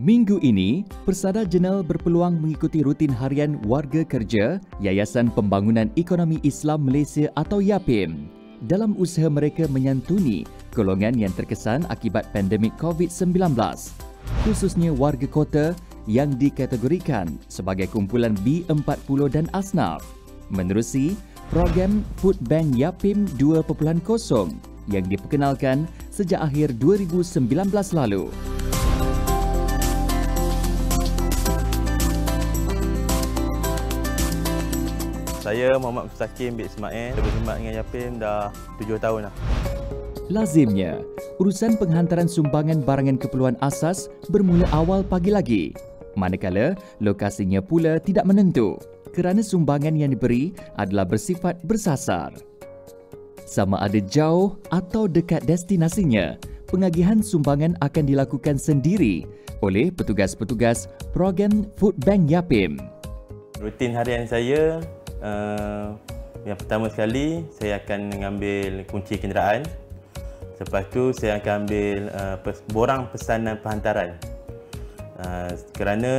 Minggu ini, Persada Jenal berpeluang mengikuti rutin harian warga kerja Yayasan Pembangunan Ekonomi Islam Malaysia atau YAPIM dalam usaha mereka menyantuni golongan yang terkesan akibat pandemik COVID-19, khususnya warga kota yang dikategorikan sebagai kumpulan B40 dan asnaf, menerusi program Food Bank YAPIM 2.0 yang diperkenalkan sejak akhir 2019 lalu. Saya Muhammad Mustaqim bin Ismail, berkhidmat dengan YAPIM dah 7 tahun dah. Lazimnya, urusan penghantaran sumbangan barangan keperluan asas bermula awal pagi lagi, manakala lokasinya pula tidak menentu kerana sumbangan yang diberi adalah bersifat bersasar. Sama ada jauh atau dekat destinasinya, pengagihan sumbangan akan dilakukan sendiri oleh petugas-petugas program Food Bank YAPIM. Rutin harian saya, yang pertama sekali saya akan mengambil kunci kenderaan. Lepas tu saya akan ambil borang pesanan perhantaran. Kerana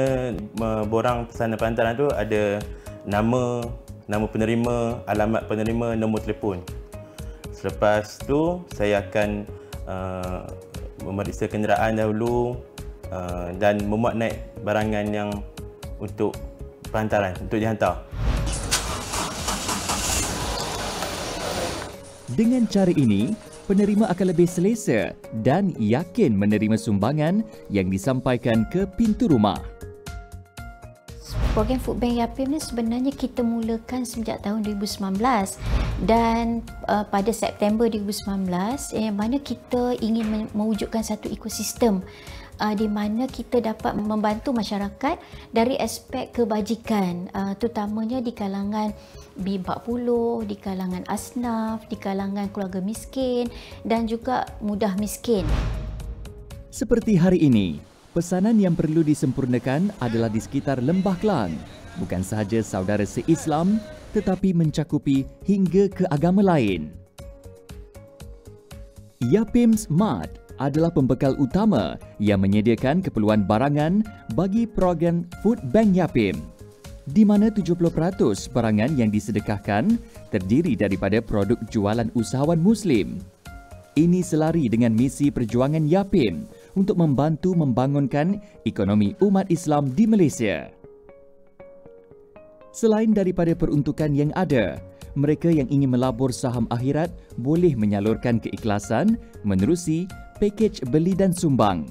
borang pesanan perhantaran tu ada nama penerima, alamat penerima, nombor telefon. Selepas tu saya akan memeriksa kenderaan dahulu dan memuat naik barangan yang untuk perhantaran, untuk dihantar. Dengan cara ini, penerima akan lebih selesa dan yakin menerima sumbangan yang disampaikan ke pintu rumah. Program Food Bank YAPIM ni sebenarnya kita mulakan sejak tahun 2019 dan pada September 2019 yang mana kita ingin mewujudkan satu ekosistem di mana kita dapat membantu masyarakat dari aspek kebajikan, terutamanya di kalangan B40, di kalangan asnaf, di kalangan keluarga miskin dan juga mudah miskin. Seperti hari ini, pesanan yang perlu disempurnakan adalah di sekitar Lembah Kelang, bukan sahaja saudara se-Islam tetapi mencakupi hingga ke agama lain. YAPIM Smart adalah pembekal utama yang menyediakan keperluan barangan bagi program Food Bank YAPIM, di mana 70% barangan yang disedekahkan terdiri daripada produk jualan usahawan Muslim. Ini selari dengan misi perjuangan YAPIM untuk membantu membangunkan ekonomi umat Islam di Malaysia. Selain daripada peruntukan yang ada, mereka yang ingin melabur saham akhirat boleh menyalurkan keikhlasan menerusi pakej beli dan sumbang.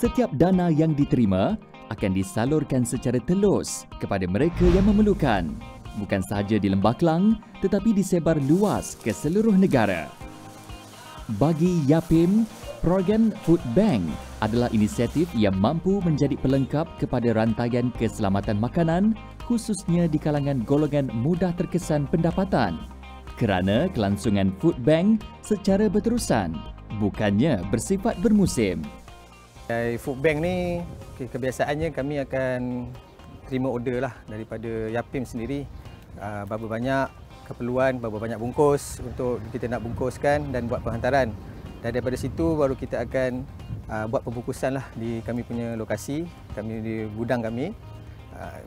Setiap dana yang diterima akan disalurkan secara telus kepada mereka yang memerlukan, bukan sahaja di Lembah Kelang tetapi disebar luas ke seluruh negara. Bagi YAPIM, program Food Bank adalah inisiatif yang mampu menjadi pelengkap kepada rantaian keselamatan makanan, khususnya di kalangan golongan mudah terkesan pendapatan, kerana kelangsungan Food Bank secara berterusan, bukannya bersifat bermusim. Food Bank ni kebiasaannya kami akan terima order lah daripada YAPIM sendiri, berapa banyak keperluan, berapa banyak bungkus untuk kita nak bungkuskan dan buat penghantaran. Dan daripada situ baru kita akan buat pembungkusan lah di kami punya lokasi, di gudang kami.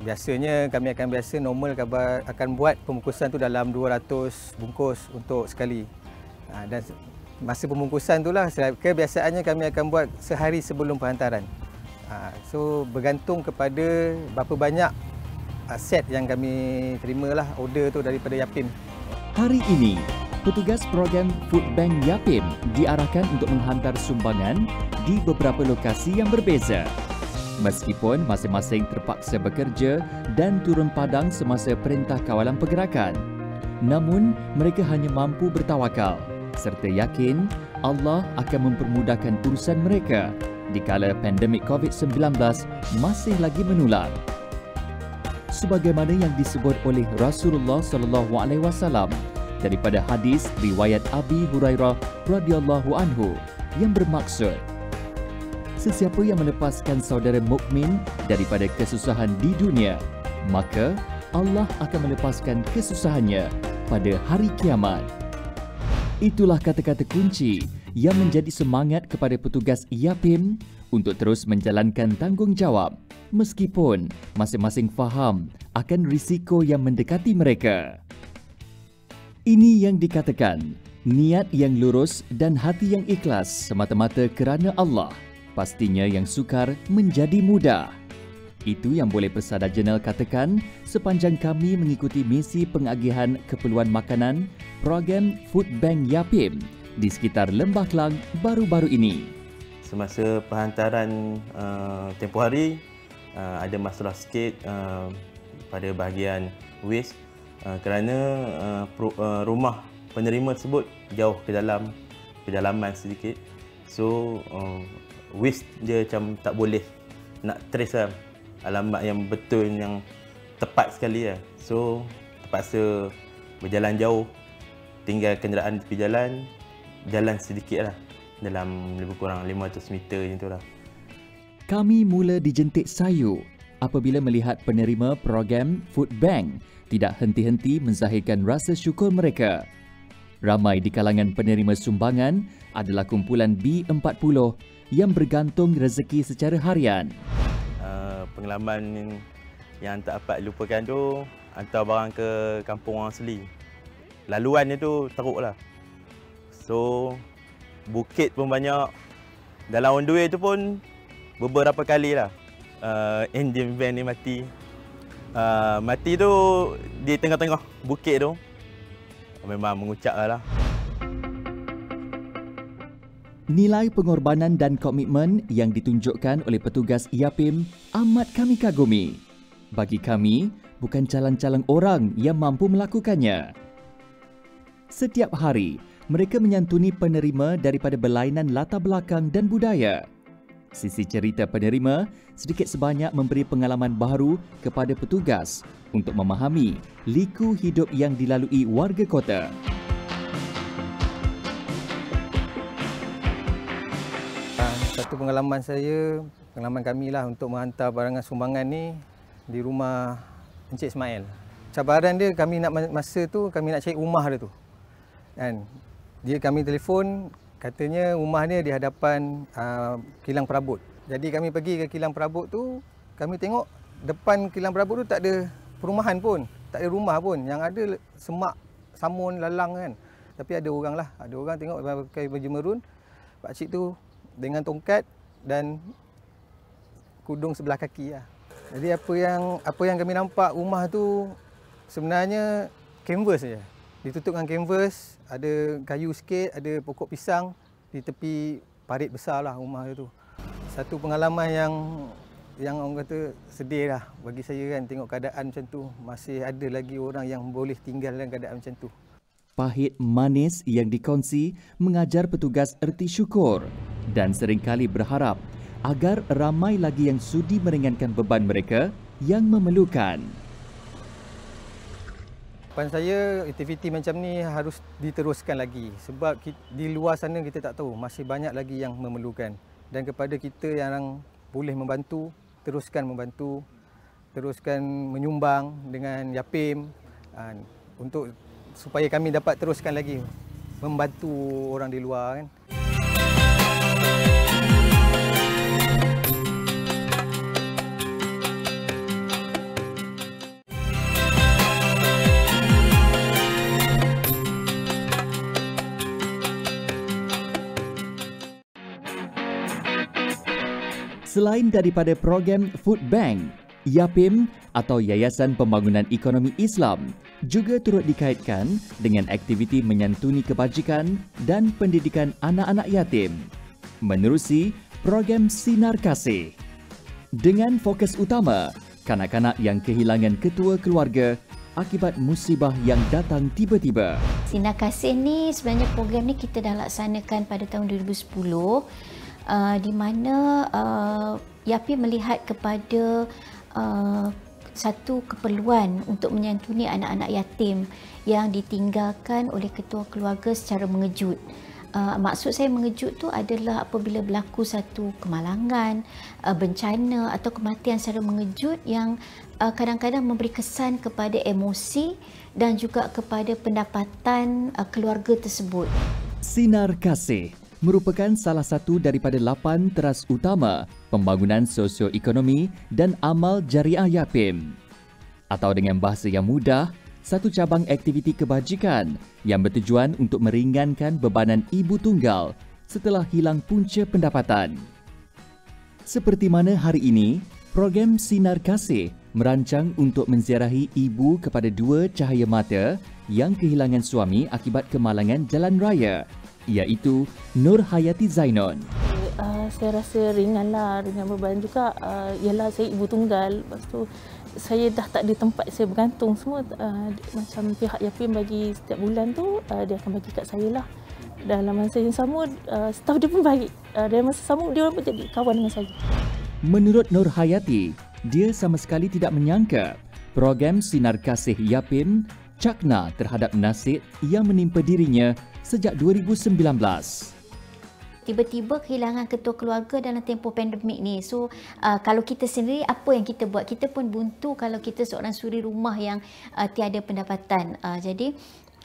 Biasanya kami akan normal akan buat pembungkusan tu dalam 200 bungkus untuk sekali. Dan masa pembungkusan tu lah kebiasaannya kami akan buat sehari sebelum penghantaran. So bergantung kepada berapa banyak set yang kami terima lah order tu daripada YAPIM. Hari ini, petugas program Food Bank YAPIM diarahkan untuk menghantar sumbangan di beberapa lokasi yang berbeza. Meskipun masing-masing terpaksa bekerja dan turun padang semasa perintah kawalan pergerakan, namun mereka hanya mampu bertawakal serta yakin Allah akan mempermudahkan urusan mereka dikala pandemik COVID-19 masih lagi menular. Sebagaimana yang disebut oleh Rasulullah SAW daripada hadis riwayat Abi Hurairah radhiyallahu anhu yang bermaksud, sesiapa yang melepaskan saudara mukmin daripada kesusahan di dunia, maka Allah akan melepaskan kesusahannya pada hari kiamat. Itulah kata-kata kunci yang menjadi semangat kepada petugas YAPIM untuk terus menjalankan tanggungjawab meskipun masing-masing faham akan risiko yang mendekati mereka. Ini yang dikatakan niat yang lurus dan hati yang ikhlas semata-mata kerana Allah. Pastinya yang sukar menjadi mudah. Itu yang boleh Pesada Jenal katakan sepanjang kami mengikuti misi pengagihan keperluan makanan program Food Bank Yapim di sekitar Lembah Kelang baru-baru ini. Semasa penghantaran tempoh hari, ada masalah sikit pada bahagian waste kerana rumah penerima tersebut jauh ke dalam pedalaman sedikit. So waste dia macam tak boleh nak trace lah alamat yang betul, yang tepat sekali lah. So terpaksa berjalan jauh, tinggal kenderaan tepi jalan sedikit lah, dalam lebih kurang 500 meter macam tu lah. Kami mula dijentik sayu apabila melihat penerima program Food Bank tidak henti-henti menzahirkan rasa syukur mereka. Ramai di kalangan penerima sumbangan adalah kumpulan B40 yang bergantung rezeki secara harian. Pengalaman yang tak dapat lupakan tu, hantar barang ke kampung orang asli. Laluan dia tu teruk lah. So bukit pun banyak. Dalam on the way tu pun beberapa kali lah engine van ni mati. Mati tu di tengah-tengah bukit tu. Memang mengucap lah. Nilai pengorbanan dan komitmen yang ditunjukkan oleh petugas Yapim amat kami kagumi. Bagi kami, bukan calang-calang orang yang mampu melakukannya. Setiap hari, mereka menyantuni penerima daripada berlainan latar belakang dan budaya. Sisi cerita penerima sedikit sebanyak memberi pengalaman baru kepada petugas untuk memahami liku hidup yang dilalui warga kota. Satu pengalaman kami lah untuk menghantar barangan sumbangan ni di rumah Encik Ismail. Cabaran dia kami nak masa tu kami nak cari rumah dia tu. Kan? Kami telefon, katanya rumah dia di hadapan kilang perabot. Jadi kami pergi ke kilang perabot tu, kami tengok depan kilang perabot tu tak ada perumahan pun, tak ada rumah pun. Yang ada semak, samun, lalang kan. Tapi ada orang lah, ada orang tengok pakai baju merun. Pakcik tu dengan tongkat dan kudung sebelah kaki lah. Jadi apa yang kami nampak rumah tu sebenarnya kanvas saja. Ditutup dengan kanvas, ada kayu sikit, ada pokok pisang di tepi parit besar lah rumah tu. Satu pengalaman yang orang kata sedih lah bagi saya kan, tengok keadaan macam tu. Masih ada lagi orang yang boleh tinggal dalam keadaan macam tu. Pahit manis yang dikongsi mengajar petugas erti syukur dan seringkali berharap agar ramai lagi yang sudi meringankan beban mereka yang memerlukan. Harapan saya aktiviti macam ni harus diteruskan lagi sebab di luar sana kita tak tahu, masih banyak lagi yang memerlukan. Dan kepada kita yang boleh membantu, teruskan membantu, teruskan menyumbang dengan Yapim untuk supaya kami dapat teruskan lagi membantu orang di luar kan. Selain daripada program Food Bank, Yapim atau Yayasan Pembangunan Ekonomi Islam juga turut dikaitkan dengan aktiviti menyantuni kebajikan dan pendidikan anak-anak yatim menerusi program Sinar Kasih. Dengan fokus utama, kanak-kanak yang kehilangan ketua keluarga akibat musibah yang datang tiba-tiba. Sinar Kasih ni sebenarnya program ni kita dah laksanakan pada tahun 2010 di mana Yapim melihat kepada satu keperluan untuk menyantuni anak-anak yatim yang ditinggalkan oleh ketua keluarga secara mengejut. Maksud saya mengejut tu adalah apabila berlaku satu kemalangan, bencana atau kematian secara mengejut yang kadang-kadang memberi kesan kepada emosi dan juga kepada pendapatan keluarga tersebut. Sinar Kasih merupakan salah satu daripada 8 teras utama pembangunan sosioekonomi dan amal jariah Yapim. Atau dengan bahasa yang mudah, satu cabang aktiviti kebajikan yang bertujuan untuk meringankan bebanan ibu tunggal setelah hilang punca pendapatan. Seperti mana hari ini, program Sinar Kasih merancang untuk menziarahi ibu kepada 2 cahaya mata yang kehilangan suami akibat kemalangan jalan raya, iaitu Nur Hayati Zainon. Saya rasa ringan beban juga. Ialah saya ibu tunggal, lepas tu saya dah tak ada tempat saya bergantung semua. Macam pihak Yapim bagi setiap bulan tu, dia akan bagi kat saya lah. Dalam masa yang sama, staf dia pun baik. Dalam masa sama, dia pun jadi kawan dengan saya. Menurut Nur Hayati, dia sama sekali tidak menyangka program Sinar Kasih Yapim cakna terhadap nasib yang menimpa dirinya sejak 2019. Tiba-tiba kehilangan ketua keluarga dalam tempoh pandemik ni. So, kalau kita sendiri, apa yang kita buat? Kita pun buntu kalau kita seorang suri rumah yang tiada pendapatan. Jadi,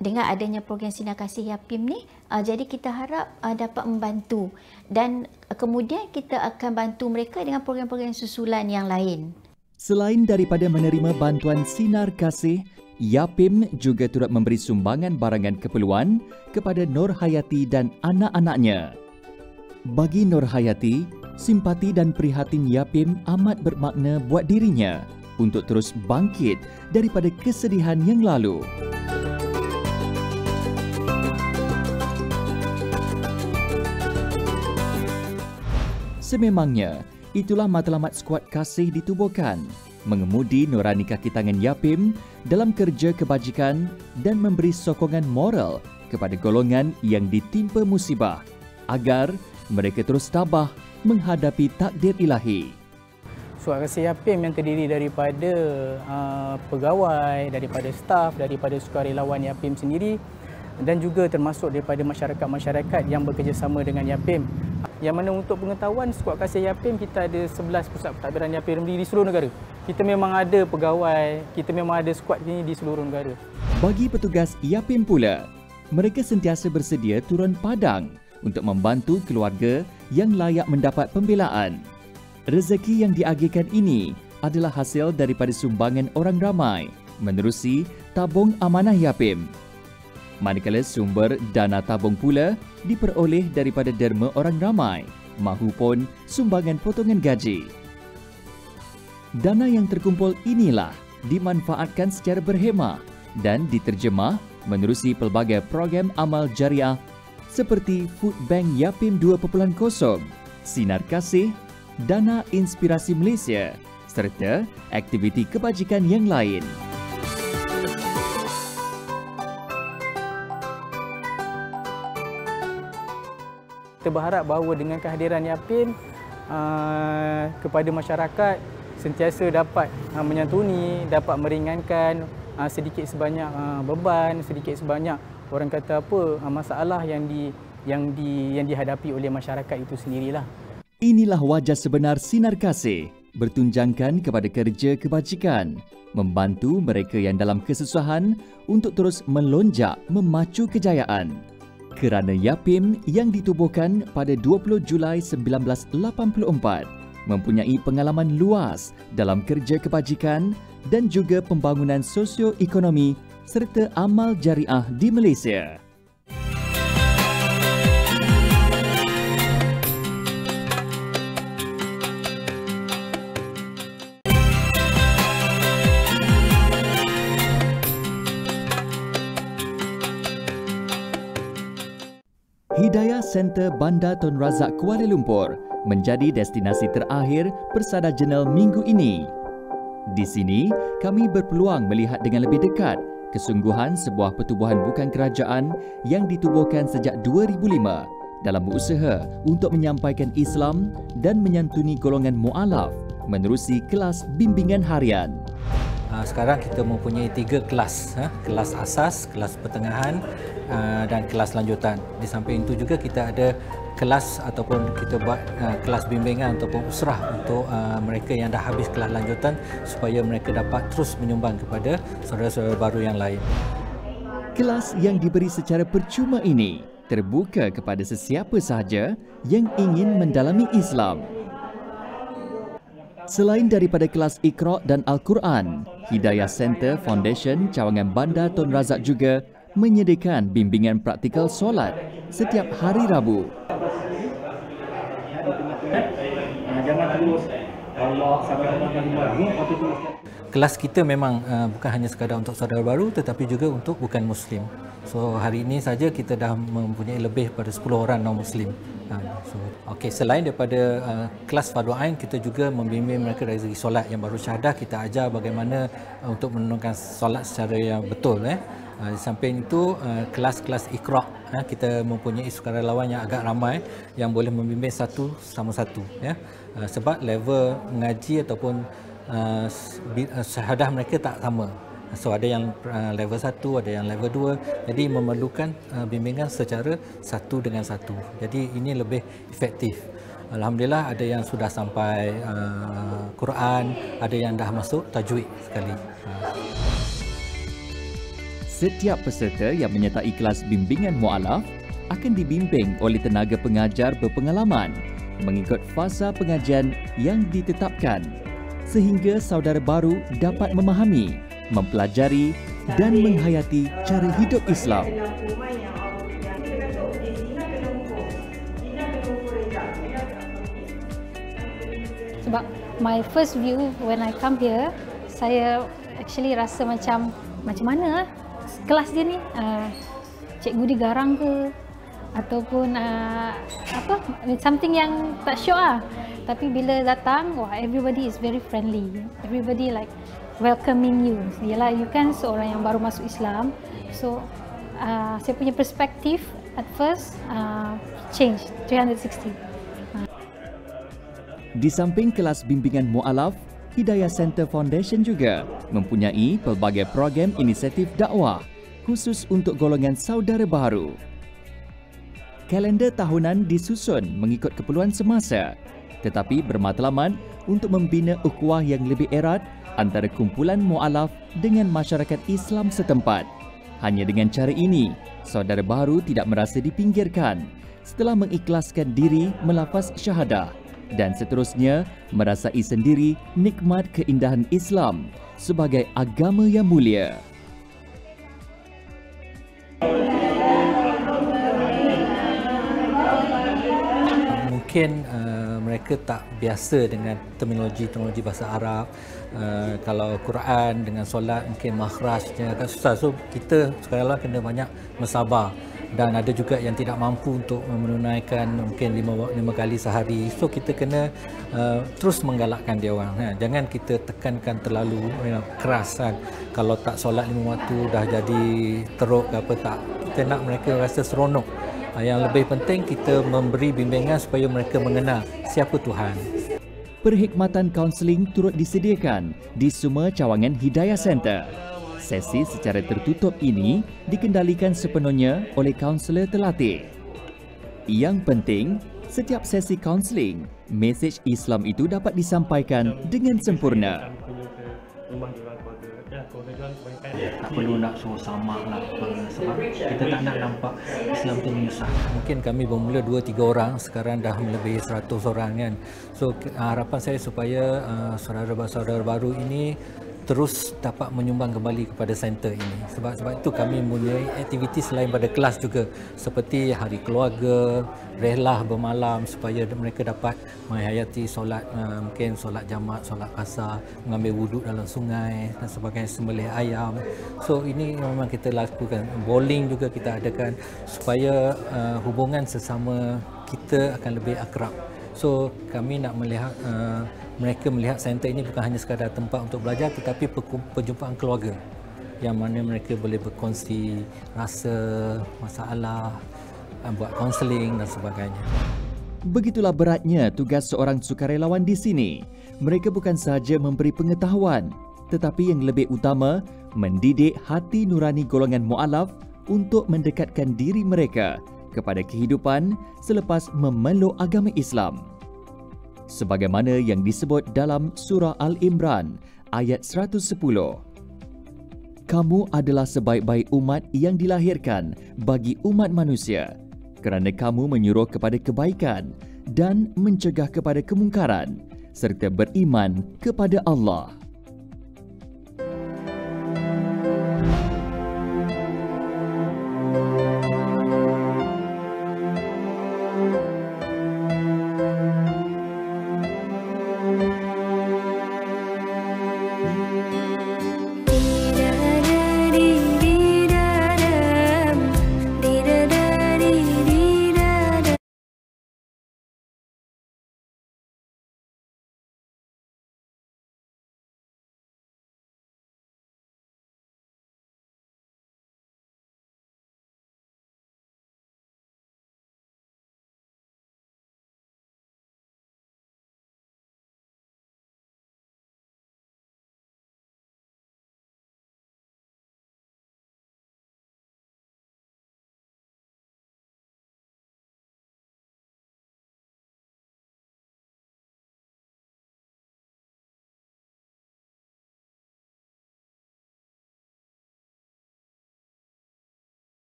dengan adanya program Sinar Kasih Yapim ni, jadi kita harap dapat membantu. Dan kemudian kita akan bantu mereka dengan program-program susulan yang lain. Selain daripada menerima bantuan Sinar Kasih, Yapim juga turut memberi sumbangan barangan keperluan kepada Nur Hayati dan anak-anaknya. Bagi Nur Hayati, simpati dan prihatin Yapim amat bermakna buat dirinya untuk terus bangkit daripada kesedihan yang lalu. Sememangnya, itulah matlamat skuad kasih ditubuhkan, mengemudi nurani kaki tangan Yapim dalam kerja kebajikan dan memberi sokongan moral kepada golongan yang ditimpa musibah agar mereka terus tabah menghadapi takdir ilahi. Skuad kasih Yapim yang terdiri daripada pegawai, daripada staf, daripada sukarelawan Yapim sendiri dan juga termasuk daripada masyarakat-masyarakat yang bekerjasama dengan Yapim. Yang mana untuk pengetahuan, skuad kasih Yapim kita ada 11 pusat pentadbiran Yapim di seluruh negara. Kita memang ada pegawai, kita memang ada skuad ini di seluruh negara. Bagi petugas Yapim pula, mereka sentiasa bersedia turun padang untuk membantu keluarga yang layak mendapat pembelaan. Rezeki yang diagihkan ini adalah hasil daripada sumbangan orang ramai menerusi tabung amanah Yapim. Manakala sumber dana tabung pula diperoleh daripada derma orang ramai mahupun sumbangan potongan gaji. Dana yang terkumpul inilah dimanfaatkan secara berhemah dan diterjemah menerusi pelbagai program amal jariah seperti Food Bank Yapim 2.0, Sinar Kasih, Dana Inspirasi Malaysia serta aktiviti kebajikan yang lain. Kita berharap bahawa dengan kehadiran Yapim kepada masyarakat sentiasa dapat menyantuni, dapat meringankan sedikit sebanyak beban, sedikit sebanyak orang kata apa masalah yang dihadapi oleh masyarakat itu sendirilah. Inilah wajah sebenar Sinar Kasih bertunjangkan kepada kerja kebajikan, membantu mereka yang dalam kesusahan untuk terus melonjak memacu kejayaan. Kerana Yapim yang ditubuhkan pada 20 Julai 1984 mempunyai pengalaman luas dalam kerja kebajikan dan juga pembangunan sosioekonomi serta amal jariah di Malaysia. Hidayah Center Bandar Tun Razak Kuala Lumpur menjadi destinasi terakhir Persada Jenel minggu ini. Di sini, kami berpeluang melihat dengan lebih dekat kesungguhan sebuah pertubuhan bukan kerajaan yang ditubuhkan sejak 2005 dalam berusaha untuk menyampaikan Islam dan menyantuni golongan mu'alaf menerusi kelas bimbingan harian. Sekarang kita mempunyai 3 kelas, kelas asas, kelas pertengahan dan kelas lanjutan. Di samping itu juga kita ada kelas ataupun kita buat kelas bimbingan ataupun usrah untuk mereka yang dah habis kelas lanjutan supaya mereka dapat terus menyumbang kepada saudara-saudara baru yang lain. Kelas yang diberi secara percuma ini terbuka kepada sesiapa sahaja yang ingin mendalami Islam. Selain daripada kelas Iqra' dan Al-Quran, Hidayah Center Foundation Cawangan Bandar Tun Razak juga menyediakan bimbingan praktikal solat setiap hari Rabu. Kelas kita memang bukan hanya sekadar untuk saudara baru tetapi juga untuk bukan Muslim. So hari ini saja kita dah mempunyai lebih daripada 10 orang non-Muslim. Selain daripada kelas Fardu Ain, kita juga membimbing mereka dari segi solat. Yang baru syahadah kita ajar bagaimana untuk menunaikan solat secara yang betul. Di samping itu, kelas-kelas Iqra', kita mempunyai sukarelawan yang agak ramai yang boleh membimbing satu sama satu. Sebab level mengaji ataupun syahadah mereka tak sama. So ada yang level 1, ada yang level 2. Jadi memerlukan bimbingan secara satu dengan satu. Jadi ini lebih efektif. Alhamdulillah ada yang sudah sampai Quran, ada yang dah masuk tajwid sekali. Setiap peserta yang menyertai kelas bimbingan mu'alaf akan dibimbing oleh tenaga pengajar berpengalaman mengikut fasa pengajian yang ditetapkan sehingga saudara baru dapat memahami, mempelajari dan menghayati cara hidup Islam. Sebab my first view when I come here, saya actually rasa macam mana kelas dia ni, cikgu dia garang ke ataupun something yang tak syok lah. Tapi bila datang, wah, everybody is very friendly, everybody like welcoming you. Yalah, you kan seorang yang baru masuk Islam, so saya punya perspektif at first change 360. Di samping kelas bimbingan mu'alaf, Hidayah Center Foundation juga mempunyai pelbagai program inisiatif dakwah khusus untuk golongan saudara baru. Kalender tahunan disusun mengikut keperluan semasa, tetapi bermatlamat untuk membina ukhuwah yang lebih erat antara kumpulan mu'alaf dengan masyarakat Islam setempat. Hanya dengan cara ini, saudara baru tidak merasa dipinggirkan setelah mengikhlaskan diri melafaz syahadah dan seterusnya merasai sendiri nikmat keindahan Islam sebagai agama yang mulia. Mungkin mereka tak biasa dengan terminologi bahasa Arab. Kalau Quran dengan solat mungkin makhrajnya agak susah. So kita sekarang kena banyak mensabar. Dan ada juga yang tidak mampu untuk menunaikan mungkin 5 kali sehari. So kita kena terus menggalakkan dia orang. Jangan kita tekankan terlalu keras kan. Kalau tak solat 5 waktu dah jadi teruk ke apa tak. Kita nak mereka rasa seronok. Yang lebih penting kita memberi bimbingan supaya mereka mengenal siapa Tuhan. Perkhidmatan kaunseling turut disediakan di semua cawangan Hidayah Center. Sesi secara tertutup ini dikendalikan sepenuhnya oleh kaunselor terlatih. Yang penting, setiap sesi kaunseling, mesej Islam itu dapat disampaikan dengan sempurna. Tak perlu nak suruh samak lah sebab kita tak nak nampak Islam tu menyusah. Mungkin kami bermula 2-3 orang, sekarang dah melebihi 100 orang kan. So harapan saya supaya saudara-saudara baru ini terus dapat menyumbang kembali kepada center ini. Sebab itu kami mempunyai aktiviti selain pada kelas juga, seperti hari keluarga, rehlah bermalam supaya mereka dapat menghayati solat, mungkin solat jamak, solat qasar, mengambil wuduk dalam sungai dan sebagainya, sembelih ayam. So ini memang kita lakukan. Bowling juga kita adakan supaya hubungan sesama kita akan lebih akrab. So kami nak melihat mereka melihat center ini bukan hanya sekadar tempat untuk belajar tetapi perjumpaan keluarga yang mana mereka boleh berkongsi rasa, masalah, buat kaunseling dan sebagainya. Begitulah beratnya tugas seorang sukarelawan di sini. Mereka bukan sahaja memberi pengetahuan tetapi yang lebih utama mendidik hati nurani golongan mu'alaf untuk mendekatkan diri mereka kepada kehidupan selepas memeluk agama Islam. Sebagaimana yang disebut dalam surah Al-Imran ayat 110. Kamu adalah sebaik-baik umat yang dilahirkan bagi umat manusia kerana kamu menyuruh kepada kebaikan dan mencegah kepada kemungkaran serta beriman kepada Allah.